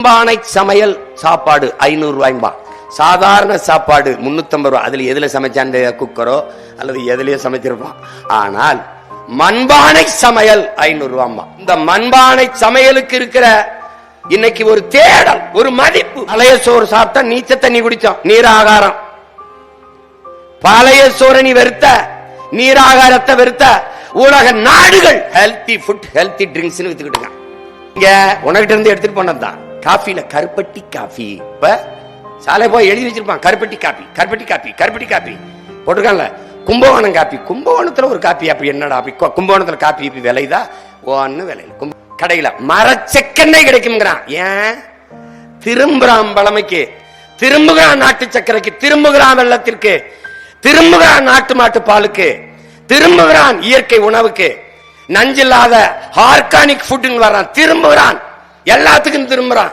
மண்பானை சமையல் சாப்பாடு 500 ரூபாய்பா. சாதாரண சாப்பாடு 350 ரூபாய். அதுல எதுல சமைச்சான், குக்கரோ அல்லது எதுலயோ சமைச்சிருப்பான். ஆனால் மண்பானை சமையல் 500 ரூபாய்பா. இந்த மண்பானை சமையலுக்கு இருக்கிற இன்னைக்கு ஒரு தேடல், ஒரு மதிப்பு. பழைய சோறு சாப்பிட்டா நீச்ச தண்ணி குடிச்சோம், நீராகாரம். பழைய சோறு நீ வெறுத்த, நீராகாரத்தை வெறுத்த உலக நாடுகள் ஹெல்தி ஃபுட், ஹெல்தி ட்ரிங்க்ஸ் வித்துக்கிட்டு இருக்காங்க. இங்க உனகிட்ட இருந்து எடுத்துட்டு போனதுதான் காஃபில கருப்பட்டி காஃபி. இப்ப சாலை போய் எழுதி வச்சிருப்பான், கருப்பட்டி காப்பி, கருப்பட்டி காப்பி, கருப்பட்டி காப்பி போட்டிருக்கான்ல. கும்பகோணம் காப்பி, கும்பகோணத்துல ஒரு காப்பி. அப்படி என்னடா கும்பகோணத்துல காப்பி விலைதா? ஒன்னு விலையில கடையில மரச்செக்கெண்ணெய் கிடைக்கும்ங்கிறான். ஏன் திரும்புறான்? பழமைக்கு திரும்புகிறான், நாட்டு சக்கரைக்கு திரும்புகிறான், வெள்ளத்திற்கு திரும்புகிறான், நாட்டு மாட்டு பாலுக்கு திரும்புகிறான், இயற்கை உணவுக்கு, நஞ்சில்லாத ஆர்கானிக் ஃபுட் வர்றான், திரும்புகிறான், எல்லாத்துக்கும் திரும்புறான்.